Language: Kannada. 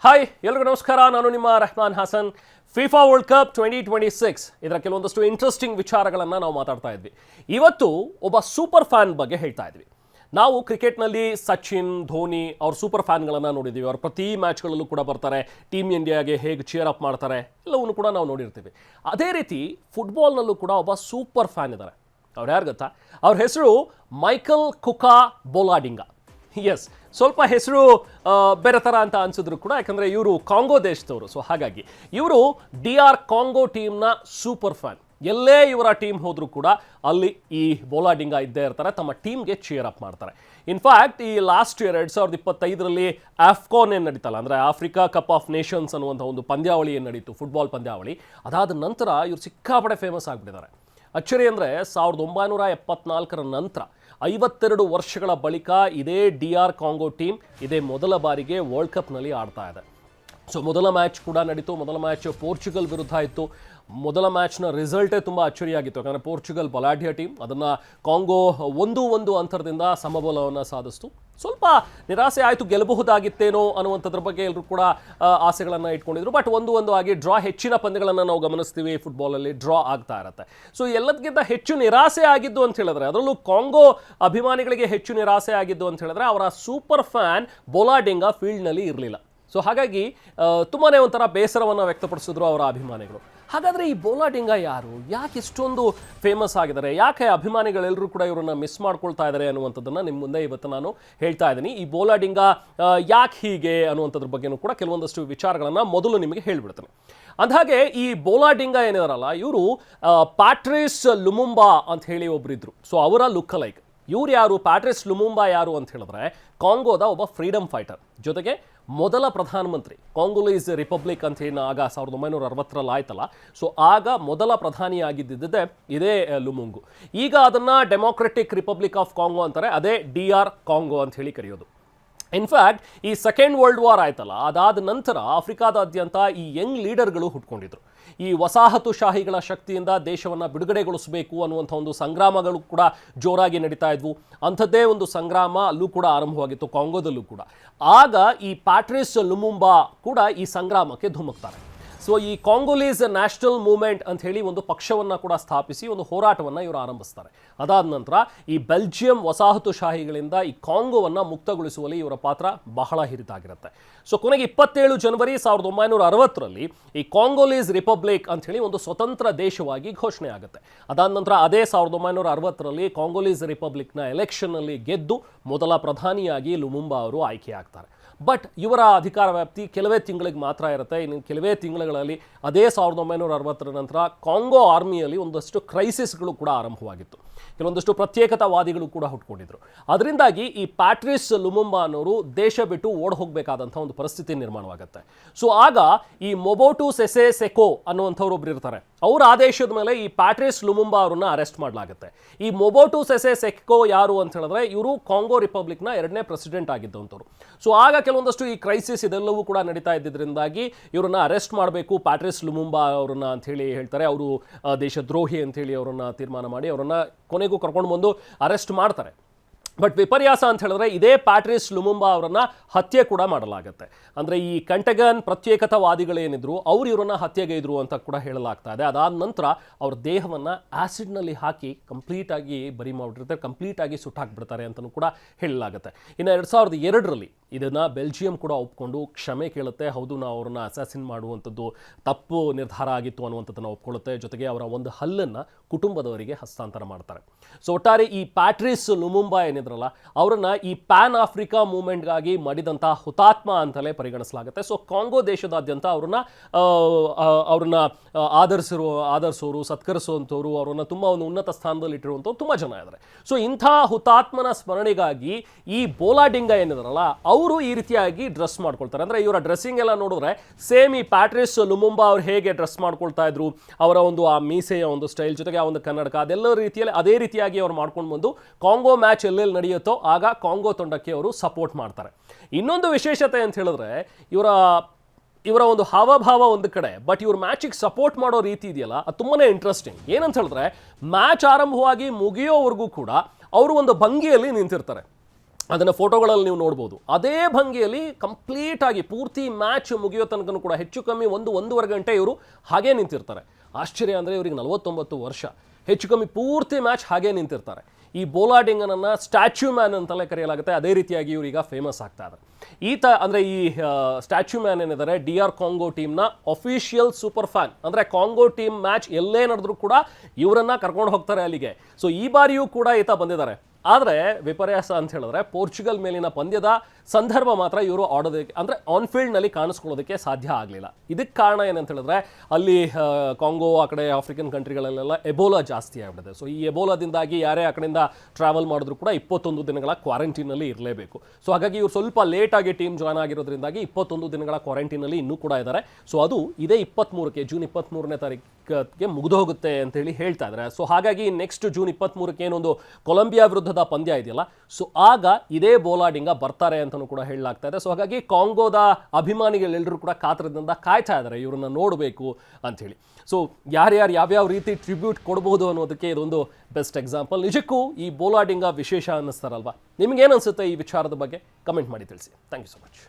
ಹಾಯ್ ಎಲ್ರಿಗೂ ನಮಸ್ಕಾರ. ನಾನು ನಿಮ್ಮ Rehman Hassan. FIFA world cup 2026 ಇದರ ಕೆಲವೊಂದಷ್ಟು ಇಂಟ್ರೆಸ್ಟಿಂಗ್ ವಿಚಾರಗಳನ್ನು ನಾವು ಮಾತಾಡ್ತಾ ಇದ್ವಿ. ಇವತ್ತು ಒಬ್ಬ ಸೂಪರ್ ಫ್ಯಾನ್ ಬಗ್ಗೆ ಹೇಳ್ತಾ ಇದ್ವಿ. ನಾವು ಕ್ರಿಕೆಟ್ನಲ್ಲಿ ಸಚಿನ್, ಧೋನಿ ಅವ್ರ ಸೂಪರ್ ಫ್ಯಾನ್ಗಳನ್ನು ನೋಡಿದ್ದೀವಿ. ಅವ್ರ ಪ್ರತಿ ಮ್ಯಾಚ್ಗಳಲ್ಲೂ ಕೂಡ ಬರ್ತಾರೆ, ಟೀಮ್ ಇಂಡಿಯಾಗೆ ಹೇಗೆ ಚೇರ್ ಅಪ್ ಮಾಡ್ತಾರೆ ಎಲ್ಲವನ್ನೂ ಕೂಡ ನಾವು ನೋಡಿರ್ತೀವಿ. ಅದೇ ರೀತಿ ಫುಟ್ಬಾಲ್ನಲ್ಲೂ ಕೂಡ ಒಬ್ಬ ಸೂಪರ್ ಫ್ಯಾನ್ ಇದ್ದಾರೆ. ಅವ್ರು ಯಾರು ಗೊತ್ತಾ? ಅವ್ರ ಹೆಸರು ಮೈಕಲ್ ಕುಕಾ ಬೋಲಾಡಿಂಗಾ. ಎಸ್, ಸ್ವಲ್ಪ ಹೆಸರು ಬೇರೆ ಥರ ಅಂತ ಅನಿಸಿದ್ರು ಕೂಡ, ಯಾಕಂದರೆ ಇವರು ಕಾಂಗೋ ದೇಶದವರು. ಸೊ ಹಾಗಾಗಿ ಇವರು DR ಕಾಂಗೋ ಟೀಮ್ನ ಸೂಪರ್ ಫ್ಯಾನ್. ಎಲ್ಲೇ ಇವರ ಟೀಮ್ ಹೋದರೂ ಕೂಡ ಅಲ್ಲಿ ಈ ಬೋಲಾಡಿಂಗಾ ಇದ್ದೇ ಇರ್ತಾರೆ, ತಮ್ಮ ಟೀಮ್ಗೆ ಚೇರ್ ಅಪ್ ಮಾಡ್ತಾರೆ. ಇನ್ಫ್ಯಾಕ್ಟ್ ಈ ಲಾಸ್ಟ್ ಇಯರ್ 2025 ಆಫ್ಕಾನ್ ಏನು ನಡೀತಲ್ಲ, ಅಂದರೆ ಆಫ್ರಿಕಾ ಕಪ್ ಆಫ್ ನೇಷನ್ಸ್ ಅನ್ನುವಂಥ ಒಂದು ಪಂದ್ಯಾವಳಿ ಏನು ನಡೀತು, ಫುಟ್ಬಾಲ್ ಪಂದ್ಯಾವಳಿ, ಅದಾದ ನಂತರ ಇವರು ಸಿಕ್ಕಾಪಟ್ಟೆ ಫೇಮಸ್ ಆಗಿಬಿಟ್ಟಿದ್ದಾರೆ. ಅಚ್ಚರಿ ಅಂದರೆ 1974 ನಂತರ 52 ವರ್ಷಗಳ ಬಳಿಕ ಇದೇ DR ಕಾಂಗೋ ಟೀಮ್ ಇದೇ ಮೊದಲ ಬಾರಿಗೆ ವರ್ಲ್ಡ್ ಕಪ್ನಲ್ಲಿ ಆಡ್ತಾ ಇದೆ. ಸೊ ಮೊದಲ ಮ್ಯಾಚ್ ಕೂಡ ನಡೀತು. ಮೊದಲ ಮ್ಯಾಚ್ ಪೋರ್ಚುಗಲ್ ವಿರುದ್ಧ ಇತ್ತು. ಮೊದಲ ಮ್ಯಾಚ್ನ ರಿಸಲ್ಟೇ ತುಂಬ ಅಚ್ಚರಿಯಾಗಿತ್ತು, ಯಾಕಂದರೆ ಪೋರ್ಚುಗಲ್ ಬಲಾಢ್ಯ ಟೀಮ್, ಅದನ್ನು ಕಾಂಗೋ 1-1 ಅಂತರದಿಂದ ಸಮಬಲವನ್ನು ಸಾಧಿಸ್ತು. ಸ್ವಲ್ಪ ನಿರಾಸೆ ಆಯಿತು, ಗೆಲ್ಲಬಹುದಾಗಿತ್ತೇನೋ ಅನ್ನುವಂಥದ್ರ ಬಗ್ಗೆ ಎಲ್ಲರೂ ಕೂಡ ಆಸೆಗಳನ್ನು ಇಟ್ಕೊಂಡಿದ್ರು. ಬಟ್ 1-1 ಆಗಿ ಡ್ರಾ, ಹೆಚ್ಚಿನ ಪಂದ್ಯಗಳನ್ನು ನಾವು ಗಮನಿಸ್ತೀವಿ ಫುಟ್ಬಾಲಲ್ಲಿ, ಡ್ರಾ ಆಗ್ತಾ ಇರುತ್ತೆ. ಸೊ ಎಲ್ಲದಕ್ಕಿಂತ ಹೆಚ್ಚು ನಿರಾಸೆ ಆಗಿದ್ದು ಅಂತ ಹೇಳಿದ್ರೆ, ಅದರಲ್ಲೂ ಕಾಂಗೋ ಅಭಿಮಾನಿಗಳಿಗೆ ಹೆಚ್ಚು ನಿರಾಸೆ ಆಗಿದ್ದು ಅಂತ ಹೇಳಿದ್ರೆ, ಅವರ ಸೂಪರ್ ಫ್ಯಾನ್ ಬೋಲಾಡಿಂಗಾ ಫೀಲ್ಡ್ನಲ್ಲಿ ಇರಲಿಲ್ಲ. ಸೊ ಹಾಗಾಗಿ ತುಂಬಾ ಒಂಥರ ಬೇಸರವನ್ನು ವ್ಯಕ್ತಪಡಿಸಿದ್ರು ಅವರ ಅಭಿಮಾನಿಗಳು. ಹಾಗಾದರೆ ಈ ಬೋಲಾಡಿಂಗಾ ಯಾರು, ಯಾಕೆ ಇಷ್ಟೊಂದು ಫೇಮಸ್ ಆಗಿದ್ದಾರೆ, ಯಾಕೆ ಅಭಿಮಾನಿಗಳೆಲ್ಲರೂ ಕೂಡ ಇವರನ್ನ ಮಿಸ್ ಮಾಡ್ಕೊಳ್ತಾ ಇದ್ದಾರೆ ಅನ್ನುವಂಥದ್ದನ್ನು ನಿಮ್ಮ ಮುಂದೆ ಇವತ್ತು ನಾನು ಹೇಳ್ತಾ ಇದ್ದೀನಿ. ಈ ಬೋಲಾಡಿಂಗಾ ಯಾಕೆ ಹೀಗೆ ಅನ್ನುವಂಥದ್ರ ಬಗ್ಗೆನೂ ಕೂಡ ಕೆಲವೊಂದಷ್ಟು ವಿಚಾರಗಳನ್ನು ಮೊದಲು ನಿಮಗೆ ಹೇಳಿಬಿಡ್ತೇನೆ. ಅಂದಹಾಗೆ ಈ ಬೋಲಾಡಿಂಗಾ ಏನಿದಾರಲ್ಲ, ಇವರು ಪ್ಯಾಟ್ರಿಸ್ ಲುಮುಂಬಾ ಅಂತ ಹೇಳಿ ಒಬ್ಬರಿದ್ರು. ಸೊ ಅವರ ಲುಕ್ ಲೈಕ್ ಇವ್ರು ಯಾರು? ಪ್ಯಾಟ್ರಿಸ್ ಲುಮುಂಬಾ ಯಾರು ಅಂತ ಹೇಳಿದ್ರೆ, ಕಾಂಗೋದ ಒಬ್ಬ ಫ್ರೀಡಮ್ ಫೈಟರ್, ಜೊತೆಗೆ ಮೊದಲ ಪ್ರಧಾನಮಂತ್ರಿ. ಕಾಂಗೋಲೀಸ್ ರಿಪಬ್ಲಿಕ್ ಅಂತ ಏನು ಆಗ 1960 ಆಯ್ತಲ್ಲ, ಸೊ ಆಗ ಮೊದಲ ಪ್ರಧಾನಿಯಾಗಿದ್ದಿದ್ದೇ ಇದೇ ಲುಮುಂಗು. ಈಗ ಅದನ್ನು ಡೆಮೋಕ್ರೆಟಿಕ್ ರಿಪಬ್ಲಿಕ್ ಆಫ್ ಕಾಂಗೋ ಅಂತಾರೆ, ಅದೇ DR ಕಾಂಗೋ ಅಂತ ಹೇಳಿ ಕರೆಯೋದು. ಇನ್ಫ್ಯಾಕ್ಟ್ ಈ ಸೆಕೆಂಡ್ ವರ್ಲ್ಡ್ ವಾರ್ ಆಯ್ತಲ್ಲ, ಅದಾದ ನಂತರ ಆಫ್ರಿಕಾದಾದ್ಯಂತ ಈ ಯಂಗ್ ಲೀಡರ್ಗಳು ಹುಟ್ಕೊಂಡಿದ್ರು. ಈ ವಸಾಹತುಶಾಹಿಗಳ ಶಕ್ತಿಯಿಂದ ದೇಶವನ್ನು ಬಿಡುಗಡೆಗೊಳಿಸಬೇಕು ಅನ್ನುವಂಥ ಒಂದು ಸಂಗ್ರಾಮಗಳು ಕೂಡ ಜೋರಾಗಿ ನಡೀತಾ ಇದ್ವು. ಅಂಥದ್ದೇ ಒಂದು ಸಂಗ್ರಾಮ ಅಲ್ಲೂ ಕೂಡ ಆರಂಭವಾಗಿತ್ತು, ಕಾಂಗೋದಲ್ಲೂ ಕೂಡ. ಆಗ ಈ ಪ್ಯಾಟ್ರಿಸ್ ಲುಮುಂಬಾ ಕೂಡ ಈ ಸಂಗ್ರಾಮಕ್ಕೆ ಧುಮುಕ್ತಾರೆ. ಸೊ ಈ ಕಾಂಗೋಲೀಸ್ ನ್ಯಾಷನಲ್ ಮೂವ್ಮೆಂಟ್ ಅಂತ ಹೇಳಿ ಒಂದು ಪಕ್ಷವನ್ನು ಕೂಡ ಸ್ಥಾಪಿಸಿ ಒಂದು ಹೋರಾಟವನ್ನು ಇವರು ಆರಂಭಿಸ್ತಾರೆ. ಅದಾದ ನಂತರ ಈ ಬೆಲ್ಜಿಯಂ ವಸಾಹತುಶಾಹಿಗಳಿಂದ ಈ ಕಾಂಗೋವನ್ನು ಮುಕ್ತಗೊಳಿಸುವಲ್ಲಿ ಇವರ ಪಾತ್ರ ಬಹಳ ಹಿರಿದಾಗಿರುತ್ತೆ. ಸೊ ಕೊನೆಗೆ 27 ಜನವರಿ 1960 ಈ ಕಾಂಗೋಲೀಸ್ ರಿಪಬ್ಲಿಕ್ ಅಂತ ಹೇಳಿ ಒಂದು ಸ್ವತಂತ್ರ ದೇಶವಾಗಿ ಘೋಷಣೆ ಆಗುತ್ತೆ. ಅದಾದ ನಂತರ ಅದೇ 1960 ಕಾಂಗೋಲೀಸ್ ರಿಪಬ್ಲಿಕ್ನ ಎಲೆಕ್ಷನ್ನಲ್ಲಿ ಗೆದ್ದು ಮೊದಲ ಪ್ರಧಾನಿಯಾಗಿ ಲುಮುಂಬಾ ಅವರು ಆಯ್ಕೆಯಾಗ್ತಾರೆ. ಬಟ್ ಇವರ ಅಧಿಕಾರ ವ್ಯಾಪ್ತಿ ಕೆಲವೇ ತಿಂಗಳಿಗೆ ಮಾತ್ರ ಇರುತ್ತೆ. ಇನ್ನು ಕೆಲವೇ ತಿಂಗಳಲ್ಲಿ ಅದೇ 1960 ನಂತರ ಕಾಂಗೋ ಆರ್ಮಿಯಲ್ಲಿ ಒಂದಷ್ಟು ಕ್ರೈಸಿಸ್ಗಳು ಕೂಡ ಆರಂಭವಾಗಿತ್ತು. ಕೆಲವೊಂದಷ್ಟು ಪ್ರತ್ಯೇಕತಾವಾದಿಗಳು ಕೂಡ ಹುಟ್ಕೊಂಡಿದ್ರು. ಅದರಿಂದಾಗಿ ಈ ಪ್ಯಾಟ್ರಿಸ್ ಲುಮುಂಬಾ ಅನ್ನೋರು ದೇಶ ಬಿಟ್ಟು ಓಡ್ ಹೋಗಬೇಕಾದಂಥ ಒಂದು ಪರಿಸ್ಥಿತಿ ನಿರ್ಮಾಣವಾಗುತ್ತೆ. ಸೊ ಆಗ ಈ ಮೊಬೋಟು ಸೆಸೆ ಸೆಕೋ ಅನ್ನುವಂಥವ್ರು ಒಬ್ರು ಇರ್ತಾರೆ. ಅವರ ಆದೇಶದ ಮೇಲೆ ಈ ಪ್ಯಾಟ್ರಿಸ್ ಲುಮುಂಬಾ ಅವರನ್ನ ಅರೆಸ್ಟ್ ಮಾಡಲಾಗುತ್ತೆ. ಈ ಮೊಬೋಟು ಸೆಸೆ ಸೆಕೋ ಯಾರು ಅಂತ ಹೇಳಿದ್ರೆ, ಇವರು ಕಾಂಗೋ ರಿಪಬ್ಲಿಕ್ನ 2ನೇ ಪ್ರೆಸಿಡೆಂಟ್ ಆಗಿದ್ದಂಥವ್ರು. ಸೊ ಆಗ ಕೆಲವೊಂದಷ್ಟು ಈ ಕ್ರೈಸಿಸ್ ಇದೆಲ್ಲವೂ ಕೂಡ ನಡೀತಾ ಇದ್ದಿದ್ದರಿಂದಾಗಿ ಇವರನ್ನ ಅರೆಸ್ಟ್ ಮಾಡಬೇಕು ಪ್ಯಾಟ್ರಿಸ್ ಲುಮುಂಬಾ ಅವರನ್ನ ಅಂತ ಹೇಳಿ ಹೇಳ್ತಾರೆ. ಅವರು ದೇಶದ್ರೋಹಿ ಅಂತ ಹೇಳಿ ಅವರನ್ನ ತೀರ್ಮಾನ ಮಾಡಿ ಅವರನ್ನ ಕೊನೆಗೂ ಕರ್ಕೊಂಡು ಬಂದು ಅರೆಸ್ಟ್ ಮಾಡ್ತಾರೆ. ಬಟ್ ವಿಪರ್ಯಾಸ ಅಂತ ಹೇಳಿದ್ರೆ, ಇದೇ ಪ್ಯಾಟ್ರಿಸ್ ಲುಮುಂಬಾ ಅವರನ್ನ ಹತ್ಯೆ ಕೂಡ ಮಾಡಲಾಗುತ್ತೆ. ಅಂದರೆ ಈ ಕಂಟಗನ್ ಪ್ರತ್ಯೇಕತಾವಾದಿಗಳೇನಿದ್ರು ಅವ್ರು ಇವರನ್ನ ಹತ್ಯೆಗೈದ್ರು ಅಂತ ಕೂಡ ಹೇಳಲಾಗ್ತಾ ಇದೆ. ಅದಾದ ನಂತರ ಅವ್ರ ದೇಹವನ್ನು ಆ್ಯಸಿಡ್ನಲ್ಲಿ ಹಾಕಿ ಕಂಪ್ಲೀಟಾಗಿ ಬರಿ ಮಾಡಿಬಿಟ್ಟಿರ್ತಾರೆ, ಕಂಪ್ಲೀಟಾಗಿ ಸುಟ್ಟಾಕ್ಬಿಡ್ತಾರೆ ಅಂತಲೂ ಕೂಡ ಹೇಳಲಾಗುತ್ತೆ. ಇನ್ನು 2002 ಇದನ್ನು ಬೆಲ್ಜಿಯಂ ಕೂಡ ಒಪ್ಕೊಂಡು ಕ್ಷಮೆ ಕೇಳುತ್ತೆ. ಹೌದು, ನಾವು ಅವ್ರನ್ನ ಅಸಾಸಿನ್ ಮಾಡುವಂಥದ್ದು ತಪ್ಪು ನಿರ್ಧಾರ ಆಗಿತ್ತು ಅನ್ನುವಂಥದ್ದನ್ನು ಒಪ್ಕೊಳ್ಳುತ್ತೆ. ಜೊತೆಗೆ ಅವರ ಒಂದು ಹಲ್ಲನ್ನು ಕುಟುಂಬದವರಿಗೆ ಹಸ್ತಾಂತರ ಮಾಡ್ತಾರೆ. ಸೊ ಒಟ್ಟಾರೆ ಈ ಪ್ಯಾಟ್ರಿಸ್ ಲುಮುಂಬಾ ಏನಿದ್ರಲ್ಲ, ಅವರನ್ನ ಈ ಪ್ಯಾನ್ ಆಫ್ರಿಕಾ ಮೂವ್ಮೆಂಟ್ಗಾಗಿ ಮಾಡಿದಂಥ ಹುತಾತ್ಮ ಅಂತಲೇ ಪರಿಗಣಿಸಲಾಗುತ್ತೆ. ಸೊ ಕಾಂಗೋ ದೇಶದಾದ್ಯಂತ ಅವ್ರನ್ನ ಆದರಿಸೋರು, ಸತ್ಕರಿಸುವಂಥವ್ರು, ಅವರನ್ನು ತುಂಬ ಒಂದು ಉನ್ನತ ಸ್ಥಾನದಲ್ಲಿ ಇಟ್ಟಿರುವಂಥವ್ರು ತುಂಬ ಜನ ಇದ್ದಾರೆ. ಸೊ ಇಂಥ ಹುತಾತ್ಮನ ಸ್ಮರಣೆಗಾಗಿ ಈ ಬೋಲಾಡಿಂಗಾ ಏನಿದಾರಲ್ಲ, ಅವರು ಈ ರೀತಿಯಾಗಿ ಡ್ರೆಸ್ ಮಾಡ್ಕೊಳ್ತಾರೆ. ಅಂದರೆ ಇವರ ಡ್ರೆಸ್ಸಿಂಗ್ ಎಲ್ಲ ನೋಡಿದ್ರೆ ಸೇಮ್ ಈ ಪ್ಯಾಟ್ರಿಸ್ ಲುಮುಂಬಾ ಅವ್ರು ಹೇಗೆ ಡ್ರೆಸ್ ಮಾಡ್ಕೊಳ್ತಾ ಇದ್ರು, ಅವರ ಒಂದು ಆ ಮೀಸೆಯ ಒಂದು ಸ್ಟೈಲ್, ಜೊತೆಗೆ ಆ ಒಂದು ಕನ್ನಡಕ, ಅದೆಲ್ಲ ರೀತಿಯಲ್ಲಿ ಅದೇ ರೀತಿಯಾಗಿ ಅವ್ರು ಮಾಡ್ಕೊಂಡು ಬಂದು ಕಾಂಗೋ ಮ್ಯಾಚ್ ಎಲ್ಲೆಲ್ಲಿ ನಡೆಯುತ್ತೋ ಆಗ ಕಾಂಗೋ ತಂಡಕ್ಕೆ ಅವರು ಸಪೋರ್ಟ್ ಮಾಡ್ತಾರೆ. ಇನ್ನೊಂದು ವಿಶೇಷತೆ ಅಂತ ಹೇಳಿದ್ರೆ, ಇವರ ಒಂದು ಹಾವಭಾವ ಒಂದು ಕಡೆ, ಬಟ್ ಇವ್ರ ಮ್ಯಾಚಿಗೆ ಸಪೋರ್ಟ್ ಮಾಡೋ ರೀತಿ ಇದೆಯಲ್ಲ, ಅದು ತುಂಬಾ ಇಂಟ್ರೆಸ್ಟಿಂಗ್. ಏನಂತ ಹೇಳಿದ್ರೆ, ಮ್ಯಾಚ್ ಆರಂಭವಾಗಿ ಮುಗಿಯೋವರೆಗೂ ಕೂಡ ಅವರು ಒಂದು ಭಂಗಿಯಲ್ಲಿ ನಿಂತಿರ್ತಾರೆ. ಅದನ್ನು ಫೋಟೋಗಳಲ್ಲಿ ನೀವು ನೋಡ್ಬೋದು. ಅದೇ ಭಂಗಿಯಲ್ಲಿ ಕಂಪ್ಲೀಟಾಗಿ ಪೂರ್ತಿ ಮ್ಯಾಚ್ ಮುಗಿಯೋ ತನಕ ಕೂಡ ಹೆಚ್ಚು ಕಮ್ಮಿ ಒಂದೂವರೆ ಗಂಟೆ ಇವರು ಹಾಗೇ ನಿಂತಿರ್ತಾರೆ. ಆಶ್ಚರ್ಯ ಅಂದರೆ ಇವರಿಗೆ 49 ವರ್ಷ, ಹೆಚ್ಚು ಕಮ್ಮಿ ಪೂರ್ತಿ ಮ್ಯಾಚ್ ಹಾಗೇ ನಿಂತಿರ್ತಾರೆ. ಈ ಬೋಲಾಡಿಂಗನನ್ನು ಸ್ಟ್ಯಾಚ್ಯೂ ಮ್ಯಾನ್ ಅಂತಲೇ ಕರೆಯಲಾಗುತ್ತೆ. ಅದೇ ರೀತಿಯಾಗಿ ಇವರೀಗ ಫೇಮಸ್ ಆಗ್ತಾ ಇದ್ದಾರೆ. ಅಂದರೆ ಈ ಸ್ಟ್ಯಾಚ್ಯೂ ಮ್ಯಾನ್ ಏನಿದ್ದಾರೆ DR ಕಾಂಗೋ ಟೀಮ್ನ ಅಫಿಷಿಯಲ್ ಸೂಪರ್ ಫ್ಯಾನ್. ಅಂದರೆ ಕಾಂಗೋ ಟೀಮ್ ಮ್ಯಾಚ್ ಎಲ್ಲೇ ನಡೆದ್ರೂ ಕೂಡ ಇವರನ್ನ ಕರ್ಕೊಂಡು ಹೋಗ್ತಾರೆ ಅಲ್ಲಿಗೆ. ಸೊ ಈ ಬಾರಿಯೂ ಕೂಡ ಈತ ಬಂದಿದ್ದಾರೆ. ಆದರೆ ವಿಪರ್ಯಾಸ ಅಂತ ಹೇಳಿದ್ರೆ ಪೋರ್ಚುಗಲ್ ಮೇಲಿನ ಪಂದ್ಯದ ಸಂದರ್ಭ ಮಾತ್ರ ಇವರು ಆಡೋದಕ್ಕೆ ಅಂದರೆ ಆನ್ಫೀಲ್ಡ್ನಲ್ಲಿ ಕಾಣಿಸ್ಕೊಳ್ಳೋದಕ್ಕೆ ಸಾಧ್ಯ ಆಗಲಿಲ್ಲ. ಇದಕ್ಕೆ ಕಾರಣ ಏನಂತ ಹೇಳಿದ್ರೆ ಅಲ್ಲಿ ಕಾಂಗೋ ಆ ಕಡೆ ಆಫ್ರಿಕನ್ ಕಂಟ್ರಿಗಳಲ್ಲೆಲ್ಲ ಎಬೋಲಾ ಜಾಸ್ತಿ ಆಗಿಬಿಟ್ಟಿದೆ. ಸೊ ಈ ಎಬೋಲಾದಿಂದಾಗಿ ಯಾರೇ ಆ ಕಡೆಯಿಂದ ಟ್ರಾವೆಲ್ ಮಾಡಿದ್ರು ಕೂಡ 21 ದಿನಗಳ ಕ್ವಾರಂಟೈನಲ್ಲಿ ಇರಲೇಬೇಕು. ಸೊ ಹಾಗಾಗಿ ಇವರು ಸ್ವಲ್ಪ ಲೇಟಾಗಿ ಟೀಮ್ ಜಾಯ್ನ್ ಆಗಿರೋದ್ರಿಂದಾಗಿ 21 ದಿನಗಳ ಕ್ವಾರಂಟೈನಲ್ಲಿ ಇನ್ನೂ ಕೂಡ ಇದ್ದಾರೆ. ಸೊ ಅದು ಇದೇ ಜೂನ್ 23ನೇ ತಾರೀಕಿಗೆ ಮುಗಿದು ಹೋಗುತ್ತೆ ಅಂತೇಳಿ ಹೇಳ್ತಾ ಇದ್ದಾರೆ. ಸೊ ಹಾಗಾಗಿ ನೆಕ್ಸ್ಟ್ ಜೂನ್ 23ಕ್ಕೆ ಏನೊಂದು ಕೊಲಂಬಿಯಾ ವಿರುದ್ಧದ ಪಂದ್ಯ ಇದೆಯಲ್ಲ, ಸೊ ಆಗ ಇದೇ ಬೋಲಾಡಿಂಗ ಬರ್ತಾರೆ ಅಂತಲೂ ಕೂಡ ಹೇಳಲಾಗ್ತಾ ಇದೆ. ಸೊ ಹಾಗಾಗಿ ಕಾಂಗೋದ ಅಭಿಮಾನಿಗಳೆಲ್ಲರೂ ಕೂಡ ಕಾತರದಿಂದ ಕಾಯ್ತಾ ಇದ್ದಾರೆ ಇವರನ್ನ ನೋಡಬೇಕು ಅಂಥೇಳಿ. ಸೊ ಯಾವ್ಯಾವ ರೀತಿ ಟ್ರಿಬ್ಯೂಟ್ ಕೊಡ್ಬೋದು ಅನ್ನೋದಕ್ಕೆ ಇದೊಂದು ಬೆಸ್ಟ್ ಎಕ್ಸಾಂಪಲ್. ನಿಜಕ್ಕೂ ಈ ಬೋಲಾಡಿಂಗ ವಿಶೇಷ ಅನ್ನಿಸ್ತಾರಲ್ವಾ? ನಿಮ್ಗೇನು ಅನಿಸುತ್ತೆ ಈ ವಿಚಾರದ ಬಗ್ಗೆ? ಕಮೆಂಟ್ ಮಾಡಿ ತಿಳಿಸಿ. Thank you so much.